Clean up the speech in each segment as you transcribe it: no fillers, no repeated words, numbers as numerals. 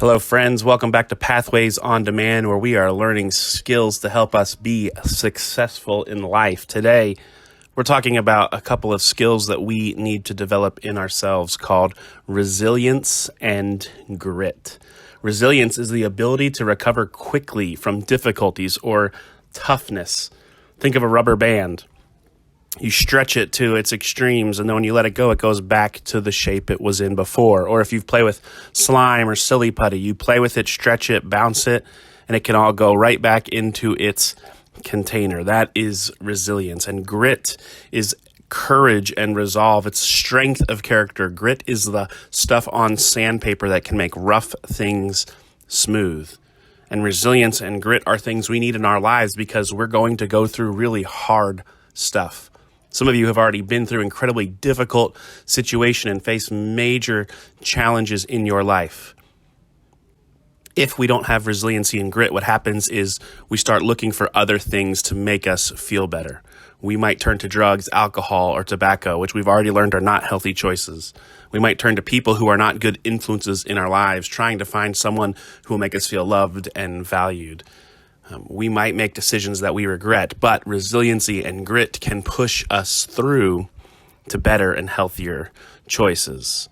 Hello, friends. Welcome back to Pathways on Demand, where we are learning skills to help us be successful in life. Today, we're talking about a couple of skills that we need to develop in ourselves called resilience and grit. Resilience is the ability to recover quickly from difficulties or toughness. Think of a rubber band. You stretch it to its extremes, and then when you let it go, it goes back to the shape it was in before. Or if you play with slime or silly putty, you play with it, stretch it, bounce it, and it can all go right back into its container. That is resilience. And grit is courage and resolve. It's strength of character. Grit is the stuff on sandpaper that can make rough things smooth. And resilience and grit are things we need in our lives because we're going to go through really hard stuff. Some of you have already been through incredibly difficult situation and face major challenges in your life. If we don't have resiliency and grit, what happens is we start looking for other things to make us feel better. We might turn to drugs, alcohol, or tobacco, which we've already learned are not healthy choices. We might turn to people who are not good influences in our lives, trying to find someone who will make us feel loved and valued. We might make decisions that we regret, but resiliency and grit can push us through to better and healthier choices.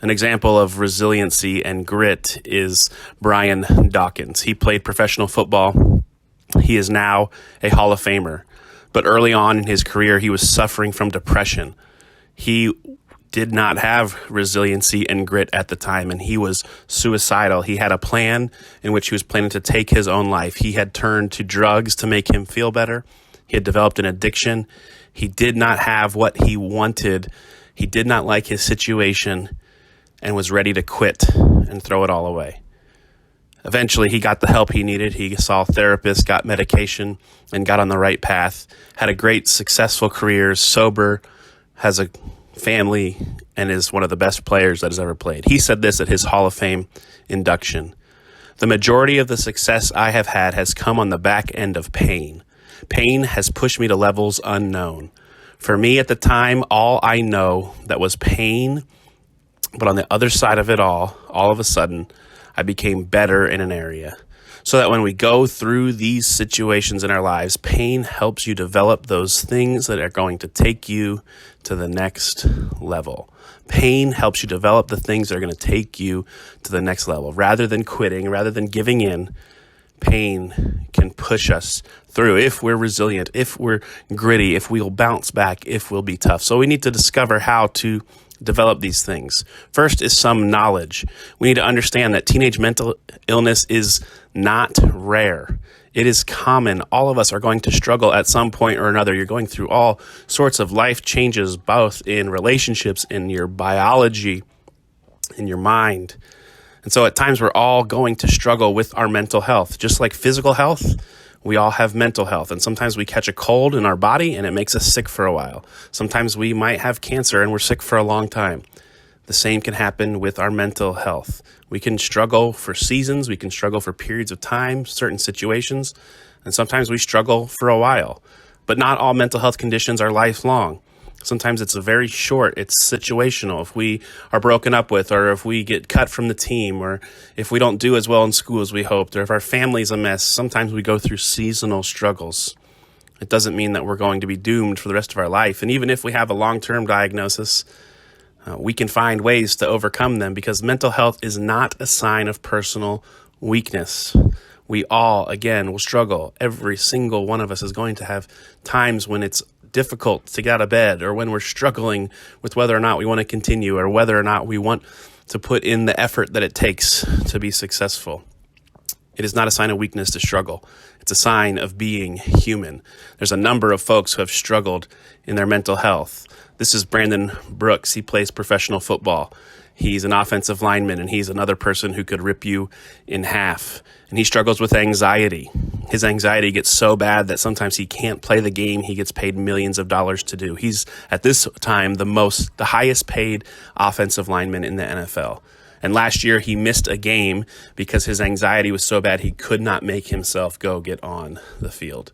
An example of resiliency and grit is Brian Dawkins. He played professional football. He is now a Hall of Famer. But early on in his career, he was suffering from depression. He did not have resiliency and grit at the time, and he was suicidal. He had a plan in which he was planning to take his own life. He had turned to drugs to make him feel better. He had developed an addiction. He did not have what he wanted. He did not like his situation and was ready to quit and throw it all away. Eventually, he got the help he needed. He saw therapists, got medication, and got on the right path. Had a great, successful career, sober, has a family, and is one of the best players that has ever played. He said this at his Hall of Fame induction. The majority of the success I have had has come on the back end of pain. Pain has pushed me to levels unknown. For me at the time, all I know that was pain, but on the other side of it all of a sudden, I became better in an area. So that when we go through these situations in our lives, pain helps you develop those things that are going to take you to the next level. Pain helps you develop the things that are going to take you to the next level. Rather than quitting, rather than giving in, pain can push us through if we're resilient, if we're gritty, if we'll bounce back, if we'll be tough. So we need to discover how to develop these things. First is some knowledge. We need to understand that teenage mental illness is not rare. It is common. All of us are going to struggle at some point or another. You're going through all sorts of life changes, both in relationships, in your biology, in your mind. And so at times we're all going to struggle with our mental health. Just like physical health, we all have mental health, and sometimes we catch a cold in our body and it makes us sick for a while. Sometimes we might have cancer and we're sick for a long time. The same can happen with our mental health. We can struggle for seasons, we can struggle for periods of time, certain situations, and sometimes we struggle for a while. But not all mental health conditions are lifelong. Sometimes it's very short, it's situational. If we are broken up with, or if we get cut from the team, or if we don't do as well in school as we hoped, or if our family's a mess, sometimes we go through seasonal struggles. It doesn't mean that we're going to be doomed for the rest of our life. And even if we have a long-term diagnosis, we can find ways to overcome them, because mental health is not a sign of personal weakness. We all, again, will struggle. Every single one of us is going to have times when it's difficult to get out of bed, or when we're struggling with whether or not we want to continue, or whether or not we want to put in the effort that it takes to be successful. It is not a sign of weakness to struggle. It's a sign of being human. There's a number of folks who have struggled in their mental health. This is Brandon Brooks. He plays professional football. He's an offensive lineman, and he's another person who could rip you in half. And he struggles with anxiety. His anxiety gets so bad that sometimes he can't play the game he gets paid millions of dollars to do. He's, at this time, the highest paid offensive lineman in the NFL. And last year, he missed a game because his anxiety was so bad he could not make himself go get on the field.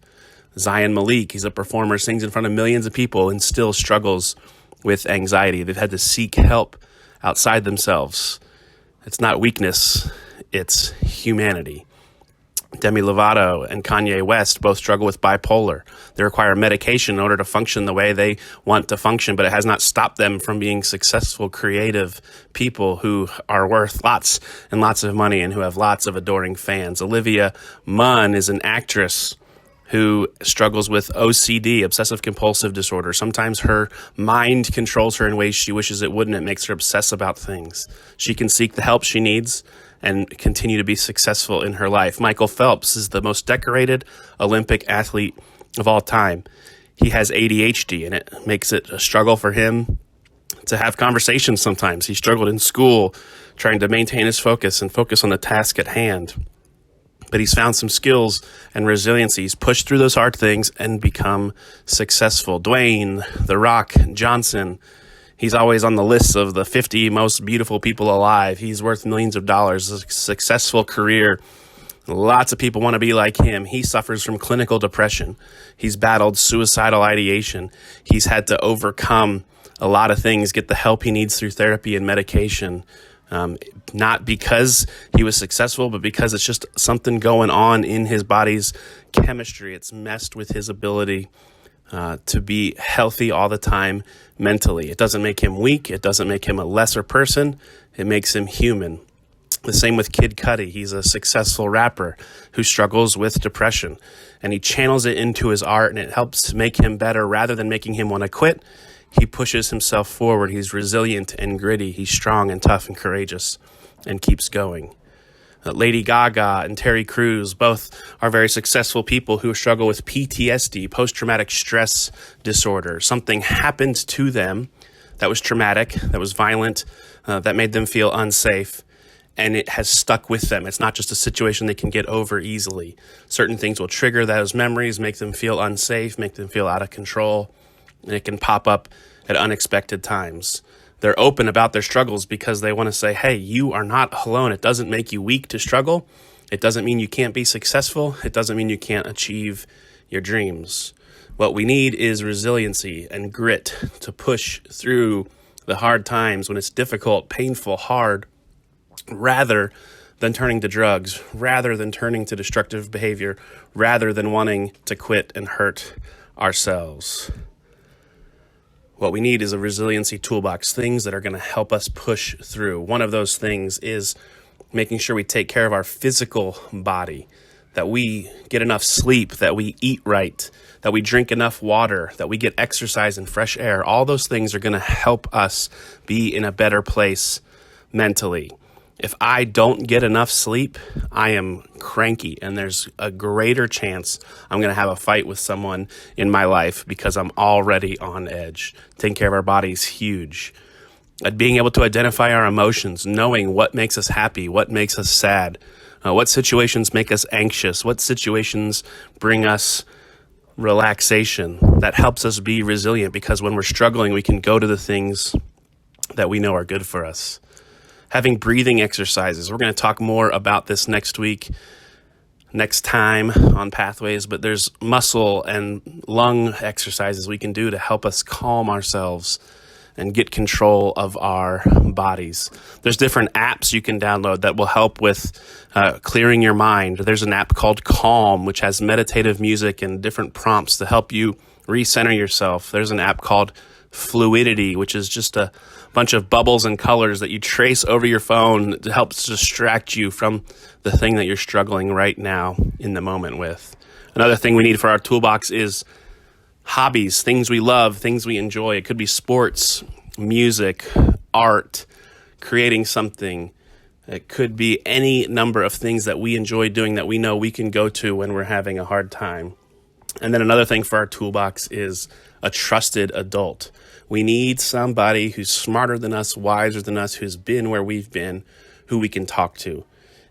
Zion Malik, he's a performer, sings in front of millions of people, and still struggles with anxiety. They've had to seek help outside themselves. It's not weakness. it's humanity. Demi Lovato and Kanye West both struggle with bipolar. They require medication in order to function the way they want to function, but it has not stopped them from being successful, creative people who are worth lots and lots of money and who have lots of adoring fans. Olivia Munn is an actress who struggles with OCD, obsessive compulsive disorder. Sometimes her mind controls her in ways she wishes it wouldn't. It makes her obsess about things. She can seek the help she needs and continue to be successful in her life. Michael Phelps is the most decorated Olympic athlete of all time. He has ADHD, and it makes it a struggle for him to have conversations sometimes. He struggled in school trying to maintain his focus and focus on the task at hand. But he's found some skills and resiliency. He's pushed through those hard things and become successful. Dwayne "The Rock" Johnson, he's always on the list of the 50 most beautiful people alive. He's worth millions of dollars, a successful career. Lots of people want to be like him. He suffers from clinical depression. He's battled suicidal ideation. He's had to overcome a lot of things, get the help he needs through therapy and medication. Not because he was successful, but because it's just something going on in his body's chemistry. It's messed with his ability to be healthy all the time mentally. It doesn't make him weak. It doesn't make him a lesser person. It makes him human. The same with Kid Cudi. He's a successful rapper who struggles with depression, and he channels it into his art, and it helps make him better rather than making him want to quit. He pushes himself forward. He's resilient and gritty. He's strong and tough and courageous and keeps going. Lady Gaga and Terry Crews both are very successful people who struggle with PTSD, post-traumatic stress disorder. Something happened to them that was traumatic, that was violent, that made them feel unsafe, and it has stuck with them. It's not just a situation they can get over easily. Certain things will trigger those memories, make them feel unsafe, make them feel out of control, and it can pop up at unexpected times. They're open about their struggles because they want to say, hey, you are not alone. It doesn't make you weak to struggle. It doesn't mean you can't be successful. It doesn't mean you can't achieve your dreams. What we need is resiliency and grit to push through the hard times when it's difficult, painful, hard, rather than turning to drugs, rather than turning to destructive behavior, rather than wanting to quit and hurt ourselves. What we need is a resiliency toolbox, things that are going to help us push through. One of those things is making sure we take care of our physical body, that we get enough sleep, that we eat right, that we drink enough water, that we get exercise and fresh air. All those things are going to help us be in a better place mentally. If I don't get enough sleep, I am cranky, and there's a greater chance I'm going to have a fight with someone in my life because I'm already on edge. Taking care of our body is huge. Being able to identify our emotions, knowing what makes us happy, what makes us sad, what situations make us anxious, what situations bring us relaxation. That helps us be resilient because when we're struggling, we can go to the things that we know are good for us. Having breathing exercises. We're going to talk more about this next week, next time on Pathways, but there's muscle and lung exercises we can do to help us calm ourselves and get control of our bodies. There's different apps you can download that will help with clearing your mind. There's an app called Calm, which has meditative music and different prompts to help you recenter yourself. There's an app called Fluidity, which is just a bunch of bubbles and colors that you trace over your phone to help distract you from the thing that you're struggling right now in the moment with. Another thing we need for our toolbox is hobbies, things we love, things we enjoy. It could be sports, music, art, creating something. It could be any number of things that we enjoy doing that we know we can go to when we're having a hard time. And then another thing for our toolbox is a trusted adult. We need somebody who's smarter than us, wiser than us, who's been where we've been, who we can talk to.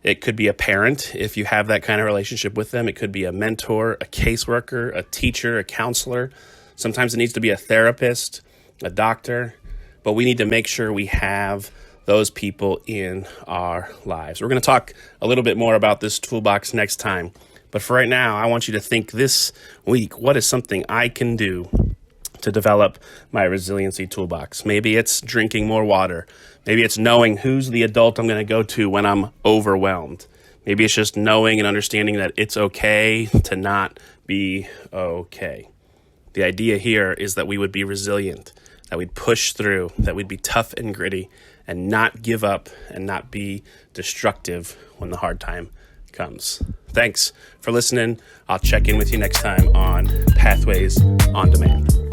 It could be a parent, if you have that kind of relationship with them. It could be a mentor, a caseworker, a teacher, a counselor. Sometimes it needs to be a therapist, a doctor, but we need to make sure we have those people in our lives. We're going to talk a little bit more about this toolbox next time. But for right now, I want you to think this week, what is something I can do to develop my resiliency toolbox. Maybe it's drinking more water. Maybe it's knowing who's the adult I'm going to go to when I'm overwhelmed. Maybe it's just knowing and understanding that it's okay to not be okay. The idea here is that we would be resilient, that we'd push through, that we'd be tough and gritty and not give up and not be destructive when the hard time comes. Thanks for listening. I'll check in with you next time on Pathways on Demand.